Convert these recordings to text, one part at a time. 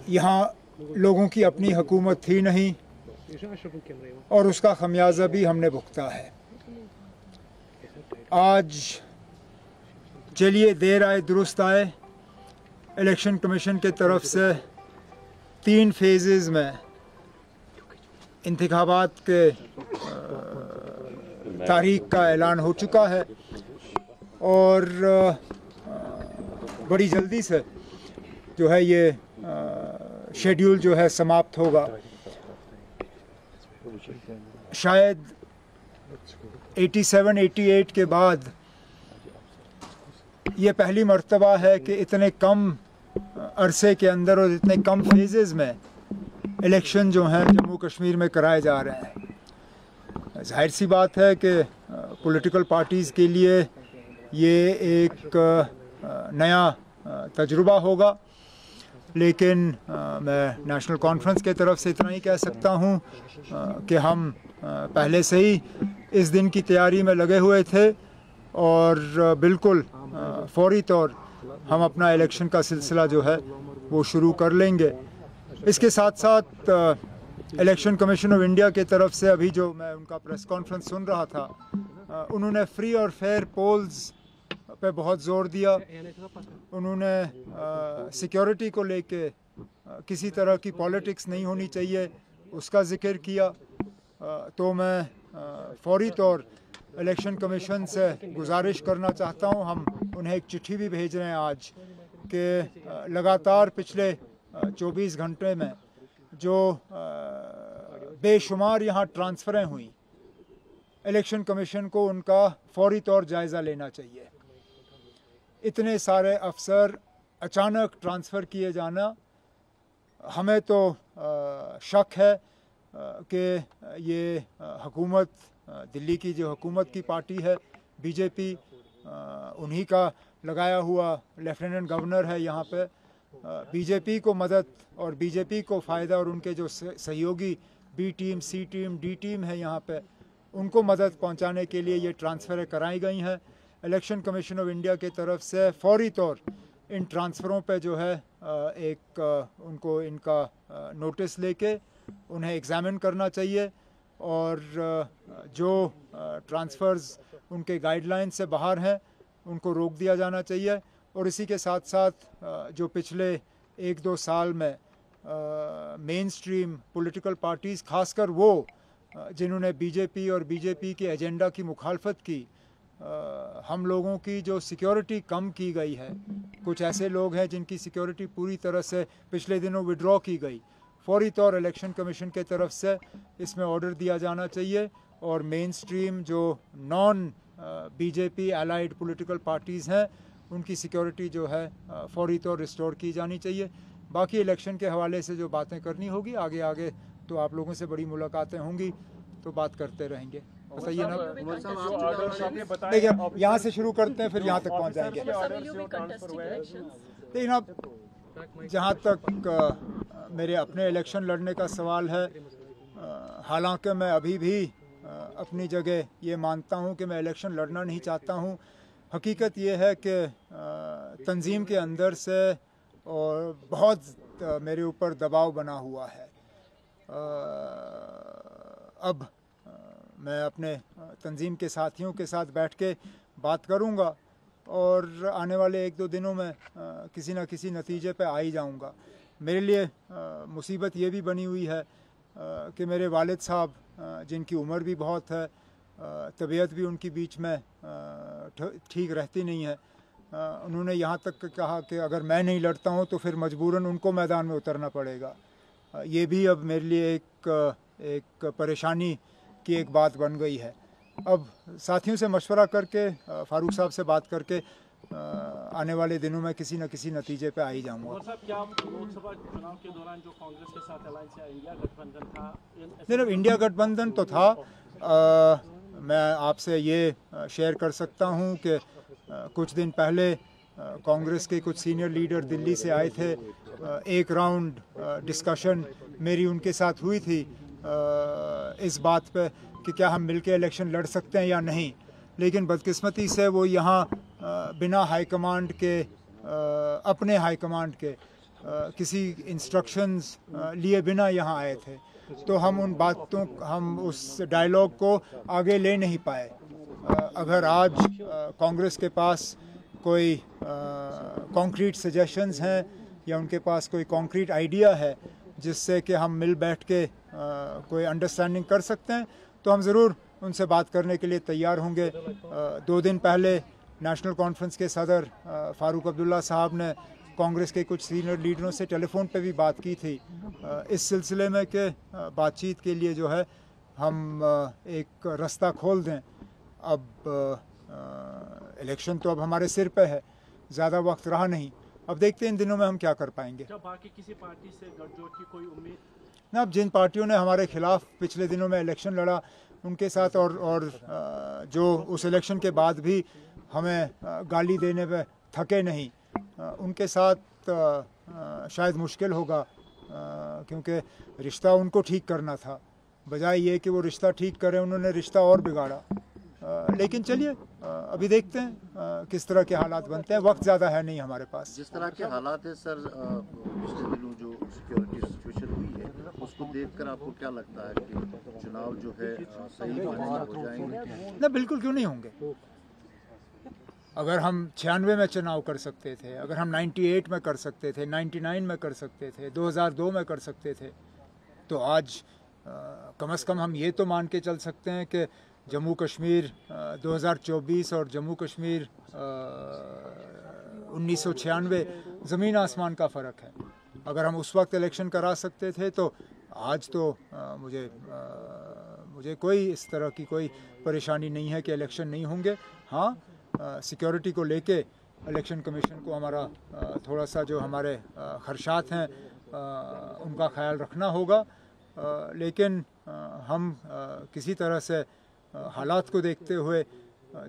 यहाँ लोगों की अपनी हुकूमत थी नहीं और उसका खमियाजा भी हमने भुगता है। आज चलिए देर आए दुरुस्त आए, इलेक्शन कमीशन के तरफ से 3 फेजेस में इंतखाबात के तारीख का ऐलान हो चुका है और बड़ी जल्दी से जो है ये शेड्यूल जो है समाप्त होगा। शायद 87-88 के बाद ये पहली मर्तबा है कि इतने कम अरसे के अंदर और इतने कम फेजेस में इलेक्शन जो हैं जम्मू कश्मीर में कराए जा रहे हैं। जाहिर सी बात है कि पॉलिटिकल पार्टीज़ के लिए ये एक नया तजुर्बा होगा, लेकिन मैं नेशनल कॉन्फ्रेंस के तरफ से इतना ही कह सकता हूँ कि हम पहले से ही इस दिन की तैयारी में लगे हुए थे और बिल्कुल फौरी तौर हम अपना इलेक्शन का सिलसिला जो है वो शुरू कर लेंगे। इसके साथ साथ इलेक्शन कमीशन ऑफ इंडिया के तरफ से अभी जो मैं उनका प्रेस कॉन्फ्रेंस सुन रहा था, उन्होंने फ्री और फेयर पोल्स पे बहुत ज़ोर दिया। उन्होंने सिक्योरिटी को लेके किसी तरह की पॉलिटिक्स नहीं होनी चाहिए उसका ज़िक्र किया। तो मैं फौरी तौर इलेक्शन कमीशन से गुजारिश करना चाहता हूं, हम उन्हें एक चिट्ठी भी भेज रहे हैं आज कि लगातार पिछले 24 घंटे में जो बेशुमार यहाँ ट्रांसफ़रें हुई, इलेक्शन कमीशन को उनका फौरी तौर जायज़ा लेना चाहिए। इतने सारे अफसर अचानक ट्रांसफ़र किए जाना, हमें तो शक है कि ये हुकूमत, दिल्ली की जो हुकूमत की पार्टी है बीजेपी, उन्हीं का लगाया हुआ लेफ्टिनेंट गवर्नर है यहाँ पे। बीजेपी को मदद और बीजेपी को फ़ायदा और उनके जो सहयोगी बी टीम, सी टीम, डी टीम है यहाँ पे, उनको मदद पहुँचाने के लिए ये ट्रांसफ़रें कराई गई हैं। इलेक्शन कमीशन ऑफ इंडिया के तरफ से फौरी तौर इन ट्रांसफ़रों पे जो है एक उनको इनका नोटिस लेके उन्हें एग्ज़ामिन करना चाहिए और जो ट्रांसफ़र्स उनके गाइडलाइन से बाहर हैं उनको रोक दिया जाना चाहिए। और इसी के साथ साथ जो पिछले 1-2 साल में मेन स्ट्रीम पॉलिटिकल पार्टीज़, खासकर वो जिन्होंने बीजेपी और बीजेपी के एजेंडा की मुखालफत की, हम लोगों की जो सिक्योरिटी कम की गई है, कुछ ऐसे लोग हैं जिनकी सिक्योरिटी पूरी तरह से पिछले दिनों विड्रॉ की गई, फौरी तौर इलेक्शन कमीशन के तरफ से इसमें ऑर्डर दिया जाना चाहिए और मेन स्ट्रीम जो non BJP allied political parties हैं उनकी सिक्योरिटी जो है फौरी तौर रिस्टोर की जानी चाहिए। बाकी इलेक्शन के हवाले से जो बातें करनी होगी आगे आगे तो आप लोगों से बड़ी मुलाकातें होंगी तो बात करते रहेंगे। बताइए ना, देखिए यहाँ से शुरू करते हैं फिर यहाँ तक पहुँच जाएंगे। देखिए ना, जहाँ तक मेरे अपने इलेक्शन लड़ने का सवाल है, हालांकि मैं अभी भी अपनी जगह ये मानता हूँ कि मैं इलेक्शन लड़ना नहीं चाहता हूँ। हकीकत ये है कि तंजीम के अंदर से और बहुत मेरे ऊपर दबाव बना हुआ है। अब मैं अपने तंजीम के साथियों के साथ बैठ के बात करूँगा और आने वाले 1-2 दिनों में किसी न किसी नतीजे पे आ ही जाऊँगा। मेरे लिए मुसीबत ये भी बनी हुई है कि मेरे वालिद साहब, जिनकी उम्र भी बहुत है, तबीयत भी उनकी बीच में ठीक रहती नहीं है, उन्होंने यहाँ तक कहा कि अगर मैं नहीं लड़ता हूँ तो फिर मजबूरन उनको मैदान में उतरना पड़ेगा। ये भी अब मेरे लिए एक परेशानी की एक बात बन गई है। अब साथियों से मशवरा करके, फारूक साहब से बात करके आने वाले दिनों में किसी न किसी नतीजे पे आ ही जाऊँगा। क्या लोकसभा चुनाव के दौरान जो कांग्रेस के साथ अलायंस या इंडिया गठबंधन था? नहीं, इंडिया गठबंधन तो था। मैं आपसे ये शेयर कर सकता हूँ कि कुछ दिन पहले कांग्रेस के कुछ सीनियर लीडर दिल्ली से आए थे। एक राउंड डिस्कशन मेरी उनके साथ हुई थी इस बात पे कि क्या हम मिलके इलेक्शन लड़ सकते हैं या नहीं, लेकिन बदकिस्मती से वो यहाँ बिना हाई कमांड के, अपने हाई कमांड के किसी इंस्ट्रक्शंस लिए बिना यहाँ आए थे, तो हम उन बातों हम उस डायलॉग को आगे ले नहीं पाए। अगर आज कांग्रेस के पास कोई कॉन्क्रीट सजेशंस हैं या उनके पास कोई कॉन्क्रीट आइडिया है जिससे कि हम मिल बैठ के कोई अंडरस्टैंडिंग कर सकते हैं, तो हम ज़रूर उनसे बात करने के लिए तैयार होंगे। 2 दिन पहले नेशनल कॉन्फ्रेंस के सदर फ़ारूक अब्दुल्ला साहब ने कांग्रेस के कुछ सीनियर लीडरों से टेलीफोन पे भी बात की थी इस सिलसिले में कि बातचीत के लिए जो है हम एक रास्ता खोल दें। अब इलेक्शन तो अब हमारे सिर पे है, ज़्यादा वक्त रहा नहीं, अब देखते हैं इन दिनों में हम क्या कर पाएंगे। क्या बाकी किसी पार्टी से गठजोड़ की कोई उम्मीद? ना, अब जिन पार्टियों ने हमारे खिलाफ पिछले दिनों में इलेक्शन लड़ा उनके साथ और जो उस इलेक्शन के बाद भी हमें गाली देने पे थके नहीं, उनके साथ शायद मुश्किल होगा, क्योंकि रिश्ता उनको ठीक करना था, बजाय ये कि वो रिश्ता ठीक करें उन्होंने रिश्ता और बिगाड़ा। लेकिन चलिए अभी देखते हैं किस तरह के हालात बनते हैं, वक्त ज़्यादा है नहीं हमारे पास। जिस तरह के हालात है सर, पिछले दिनों जो सिक्योरिटी सिचुएशन हुई है उसको देखकर आपको क्या लगता है कि चुनाव जो है सही मायने में हो जाएंगे? ना, बिल्कुल क्यों नहीं होंगे। अगर हम 96 में चुनाव कर सकते थे, अगर हम 98 में कर सकते थे, 99 में कर सकते थे, 2002 में कर सकते थे, तो आज कम से कम हम ये तो मान के चल सकते हैं कि जम्मू कश्मीर 2024 और जम्मू कश्मीर 1996 ज़मीन आसमान का फ़र्क है। अगर हम उस वक्त इलेक्शन करा सकते थे तो आज तो मुझे कोई इस तरह की कोई परेशानी नहीं है कि इलेक्शन नहीं होंगे। हाँ, सिक्योरिटी को लेके इलेक्शन कमीशन को हमारा थोड़ा सा जो हमारे खदशात हैं उनका ख्याल रखना होगा, लेकिन हम किसी तरह से हालात को देखते हुए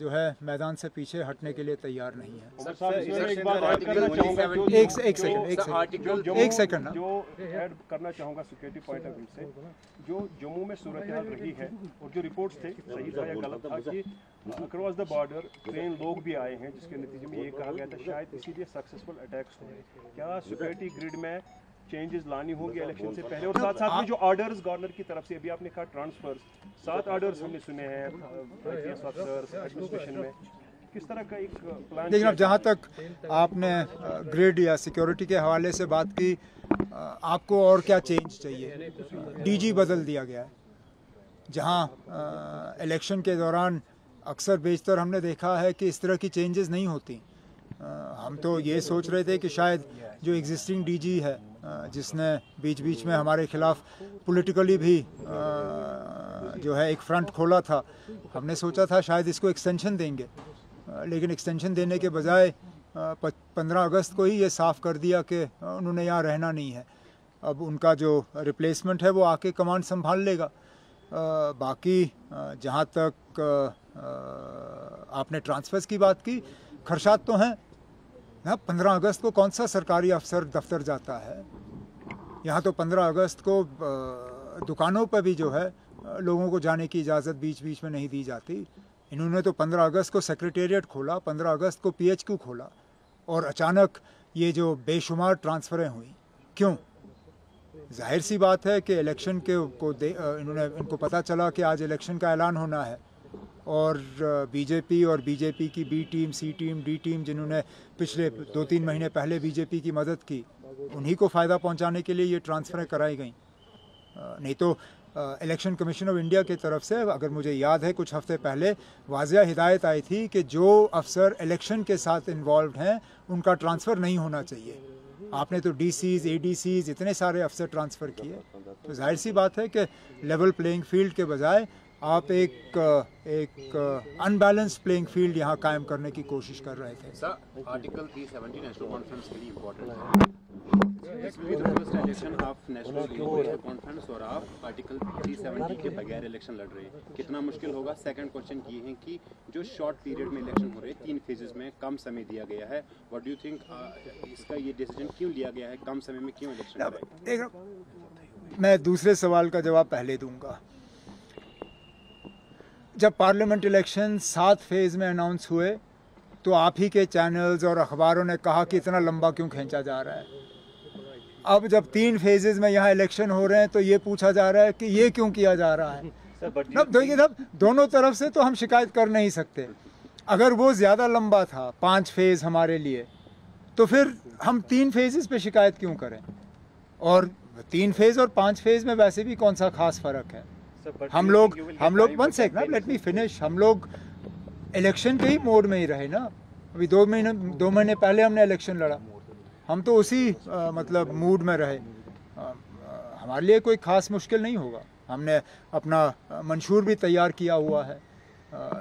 जो है मैदान से पीछे हटने के लिए तैयार नहीं है। एक सेकंड जो ऐड करना चाहूँगा सिक्योरिटी पॉइंट ऑफ व्यू से, जो जम्मू में सूरत हाल रही है और जो रिपोर्ट्स थे सही था या गलत था कि अक्रॉस द बॉर्डर ट्रेन लोग भी आए हैं, जिसके नतीजे में ये कहा गया था शायद इसीलिए सक्सेसफुल अटैक्स हुए। क्या सिक्योरिटी ग्रिड में चेंजेस लानी होंगी इलेक्शन से पहले? और साथ साथ में जो ऑर्डर्स गवर्नर की तरफ से, अभी आपने कहा ट्रांसफर्स, 7 ऑर्डर्स हमने सुने हैं आईपीएस ऑफिसर्स एडमिनिस्ट्रेशन में, किस तरह का एक प्लान? लेकिन अब जहाँ तक आपने ग्रिड या सिक्योरिटी के हवाले से बात की, आपको और क्या चेंज चाहिए? डीजी बदल दिया गया है। जहाँ इलेक्शन के दौरान अक्सर बेशतर हमने देखा है कि इस तरह की चेंजेस नहीं होती। हम तो ये सोच रहे थे कि शायद जो एग्जिस्टिंग डीजी है, जिसने बीच बीच में हमारे खिलाफ पॉलिटिकली भी जो है एक फ्रंट खोला था, हमने सोचा था शायद इसको एक्सटेंशन देंगे, लेकिन एक्सटेंशन देने के बजाय 15 अगस्त को ही ये साफ़ कर दिया कि उन्होंने यहाँ रहना नहीं है। अब उनका जो रिप्लेसमेंट है वो आके कमांड संभाल लेगा। बाकी जहाँ तक आपने ट्रांसफर्स की बात की, खर्चात तो हैं ना। 15 अगस्त को कौन सा सरकारी अफसर दफ्तर जाता है? यहाँ तो 15 अगस्त को दुकानों पर भी जो है लोगों को जाने की इजाज़त बीच बीच में नहीं दी जाती। इन्होंने तो 15 अगस्त को सेक्रेटेरिएट खोला, 15 अगस्त को पीएचक्यू खोला, और अचानक ये जो बेशुमार ट्रांसफ़रें हुई, क्यों? जाहिर सी बात है कि इलेक्शन के इनको पता चला कि आज इलेक्शन का ऐलान होना है, और बीजेपी और बीजेपी की बी टीम, सी टीम, डी टीम, जिन्होंने पिछले 2-3 महीने पहले बीजेपी की मदद की, उन्हीं को फ़ायदा पहुंचाने के लिए ये ट्रांसफ़रें कराई गई। नहीं तो इलेक्शन कमीशन ऑफ इंडिया की तरफ से, अगर मुझे याद है, कुछ हफ्ते पहले वाज़िया हिदायत आई थी कि जो अफसर इलेक्शन के साथ इन्वॉल्व हैं उनका ट्रांसफ़र नहीं होना चाहिए। आपने तो डीसीज़, एडीसीज़, इतने सारे अफसर ट्रांसफ़र किए, तो जाहिर सी बात है कि लेवल प्लेइंग फील्ड के बजाय आप एक अनबैलेंस्ड प्लेइंग फील्ड यहाँ कायम करने की कोशिश कर रहे थे। सर, आर्टिकल 370 नेशनल कॉन्फ्रेंस के लिए इम्पोर्टेंट है। This will be the first election of national conference और आप आर्टिकल 370 के बगैर इलेक्शन लड़ रहे हैं, कितना मुश्किल होगा? सेकंड क्वेश्चन ये है कि जो शॉर्ट पीरियड में इलेक्शन हो रहे हैं, 3 फेजेस में कम समय दिया गया है, व्हाट डू यू थिंक इसका ये डिसीजन क्यों लिया गया है? कम समय में क्यों इलेक्शन? मैं दूसरे सवाल का जवाब पहले दूंगा। जब पार्लियामेंट इलेक्शन 7 फेज़ में अनाउंस हुए तो आप ही के चैनल्स और अखबारों ने कहा कि इतना लंबा क्यों खींचा जा रहा है। अब जब 3 फेजेस में यहाँ इलेक्शन हो रहे हैं तो ये पूछा जा रहा है कि ये क्यों किया जा रहा है। अब देखिए साहब, दोनों तरफ से तो हम शिकायत कर नहीं सकते। अगर वो ज़्यादा लंबा था 5 फेज़ हमारे लिए, तो फिर हम 3 फेजेस पे शिकायत क्यों करें। और 3 फेज़ और 5 फेज़ में वैसे भी कौन सा खास फ़र्क है। हम लोग 1 सेकंड, लेट मी फिनिश। हम लोग इलेक्शन के ही मोड में ही रहे ना। अभी 2 महीने पहले हमने इलेक्शन लड़ा, हम तो उसी मतलब मूड में रहे। हमारे लिए कोई ख़ास मुश्किल नहीं होगा। हमने अपना मंशूर भी तैयार किया हुआ है।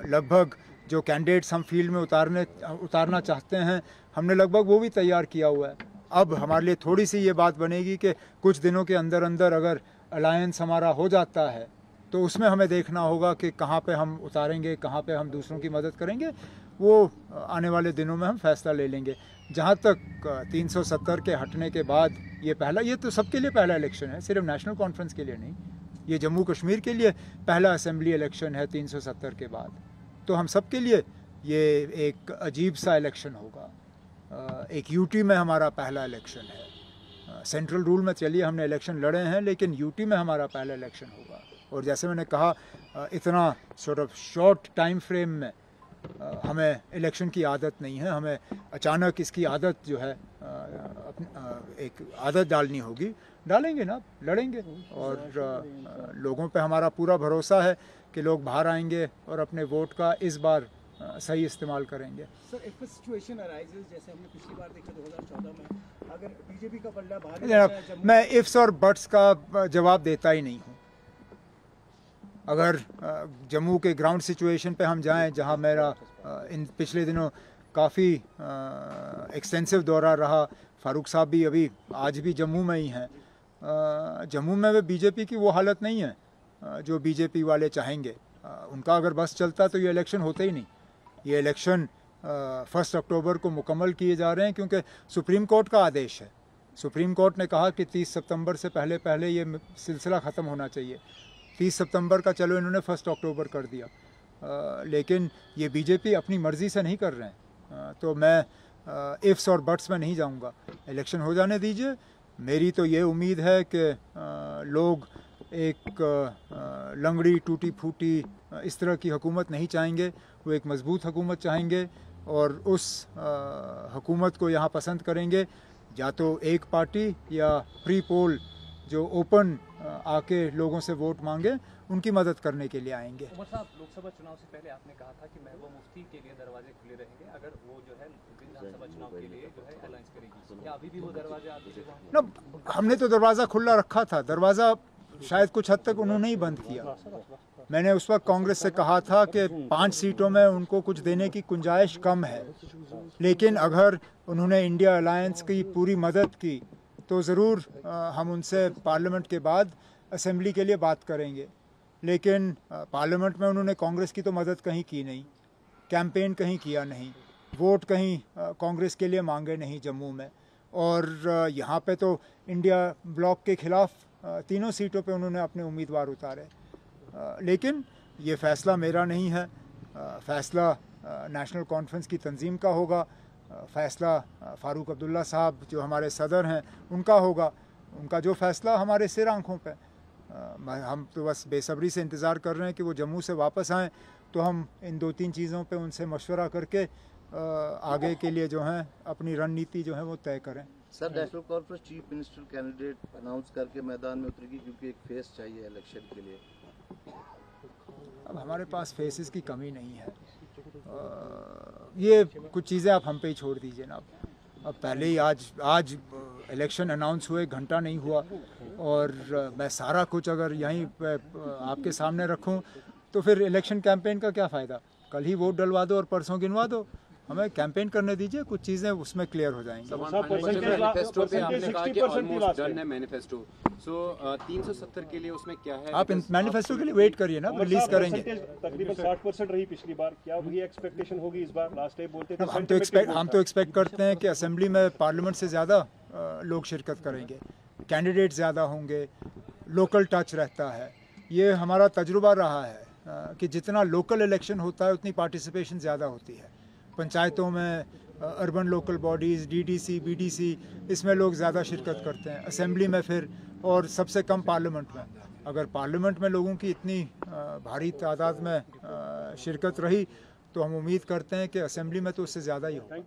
लगभग जो कैंडिडेट्स हम फील्ड में उतारना चाहते हैं, हमने लगभग वो भी तैयार किया हुआ है। अब हमारे लिए थोड़ी सी ये बात बनेगी कि कुछ दिनों के अंदर अंदर अगर अलायंस हमारा हो जाता है तो उसमें हमें देखना होगा कि कहाँ पे हम उतारेंगे, कहाँ पे हम दूसरों की मदद करेंगे। वो आने वाले दिनों में हम फैसला ले लेंगे। जहाँ तक 370 के हटने के बाद ये तो सबके लिए पहला इलेक्शन है, सिर्फ नेशनल कॉन्फ्रेंस के लिए नहीं। ये जम्मू कश्मीर के लिए पहला असेंबली इलेक्शन है 370 के बाद। तो हम सब के लिए ये एक अजीब सा इलेक्शन होगा। एक यूटी में हमारा पहला इलेक्शन है। सेंट्रल रूल में चलिए हमने इलेक्शन लड़े हैं, लेकिन यूटी में हमारा पहला इलेक्शन होगा। और जैसे मैंने कहा, इतना शॉर्ट टाइम फ्रेम में हमें इलेक्शन की आदत नहीं है। हमें अचानक इसकी आदत जो है एक आदत डालनी होगी। डालेंगे ना, लड़ेंगे। और लोगों पे हमारा पूरा भरोसा है कि लोग बाहर आएंगे और अपने वोट का इस बार सही इस्तेमाल करेंगे। सर, इफ सिचुएशन अराइजेस जैसे हमने पिछली बार देखा 2014 में, अगर बीजेपी का पल्ला भारी, मैं इफ्स और बट्स का जवाब देता ही नहीं हूँ। अगर जम्मू के ग्राउंड सिचुएशन पे हम जाएं, जहां मेरा इन पिछले दिनों काफ़ी एक्सटेंसिव दौरा रहा, फारूक साहब भी अभी आज भी जम्मू में ही हैं। जम्मू में बीजेपी की वो हालत नहीं है जो बीजेपी वाले चाहेंगे। उनका अगर बस चलता तो ये इलेक्शन होते ही नहीं। ये इलेक्शन 1 अक्टूबर को मुकम्मल किए जा रहे हैं क्योंकि सुप्रीम कोर्ट का आदेश है। सुप्रीम कोर्ट ने कहा कि 30 सितंबर से पहले ये सिलसिला ख़त्म होना चाहिए। 30 सितंबर का चलो इन्होंने 1 अक्टूबर कर दिया, लेकिन ये बीजेपी अपनी मर्ज़ी से नहीं कर रहे हैं। तो मैं इफ्स और बट्स में नहीं जाऊंगा। इलेक्शन हो जाने दीजिए। मेरी तो ये उम्मीद है कि लोग एक लंगड़ी टूटी फूटी इस तरह की हुकूमत नहीं चाहेंगे। वो एक मजबूत हुकूमत चाहेंगे और उस हुकूमत को यहाँ पसंद करेंगे। या तो एक पार्टी या प्री पोल जो ओपन आके लोगों से वोट मांगे, उनकी मदद करने के लिए आएंगे। उमर साहब, लोकसभा चुनाव से पहले आपने कहा था कि महबूबा मुफ्ती के लिए दरवाजे खुले रहेंगे अगर वो जो है विधानसभा चुनाव के लिए जो है अलायंस करेगी। क्या अभी भी वो दरवाजे आपके ना, हमने तो दरवाज़ा खुला रखा था। दरवाज़ा शायद कुछ हद तक उन्होंने ही बंद किया। मैंने उस वक्त कांग्रेस से कहा था कि 5 सीटों में उनको कुछ देने की गुंजाइश कम है, लेकिन अगर उन्होंने इंडिया अलायंस की पूरी मदद की तो ज़रूर हम उनसे पार्लियामेंट के बाद असेंबली के लिए बात करेंगे। लेकिन पार्लियामेंट में उन्होंने कांग्रेस की तो मदद कहीं की नहीं, कैंपेन कहीं किया नहीं, वोट कहीं कांग्रेस के लिए मांगे नहीं जम्मू में। और यहाँ पे तो इंडिया ब्लॉक के ख़िलाफ़ 3 सीटों पे उन्होंने अपने उम्मीदवार उतारे। लेकिन ये फ़ैसला मेरा नहीं है। फ़ैसला नेशनल कॉन्फ्रेंस की तंजीम का होगा। फ़ैसला फ़ारूक अब्दुल्ला साहब जो हमारे सदर हैं उनका होगा। उनका जो फ़ैसला हमारे सिर आँखों पे। हम तो बस बेसब्री से इंतज़ार कर रहे हैं कि वो जम्मू से वापस आएँ तो हम इन 2-3 चीज़ों पे उनसे मशवरा करके आगे के लिए जो हैं अपनी रणनीति जो है वो तय करें। Sir, national conference chief minister candidate announce करके मैदान में उतरेगी क्योंकि एक फेस चाहिए इलेक्शन के लिए। अब हमारे पास फेसेस की कमी नहीं है। ये कुछ चीज़ें आप हम पे ही छोड़ दीजिए ना। अब पहले ही आज इलेक्शन अनाउंस हुए घंटा नहीं हुआ और मैं सारा कुछ अगर यहीं पे आपके सामने रखूं तो फिर इलेक्शन कैंपेन का क्या फ़ायदा। कल ही वोट डलवा दो और परसों गिनवा दो। हमें कैंपेन करने दीजिए, कुछ चीज़ें उसमें क्लियर हो जाएंगी। मैनिफेस्टो पे आपने कहा कि ऑलमोस्ट डन है मैनिफेस्टो। सो 370 के लिए उसमें क्या है? आप मैनिफेस्टो के लिए वेट करिए ना, रिलीज करेंगे। तकरीबन 60% रही पिछली बार, क्या वही एक्सपेक्टेशन होगी इस बार? लास्ट टाइम बोलते थे हम तो एक्सपेक्ट करते हैं कि असेंबली में पार्लियामेंट से ज़्यादा लोग शिरकत करेंगे, कैंडिडेट ज़्यादा होंगे, लोकल टच रहता है। ये हमारा तजुर्बा रहा है कि जितना लोकल इलेक्शन होता है उतनी पार्टिसिपेशन ज़्यादा होती है। पंचायतों में urban local bodies, DDC, BDC, इसमें लोग ज़्यादा शिरकत करते हैं, असेंबली में फिर, और सबसे कम पार्लियामेंट में। अगर पार्लियामेंट में लोगों की इतनी भारी तादाद में शिरकत रही तो हम उम्मीद करते हैं कि असेंबली में तो उससे ज़्यादा ही हो।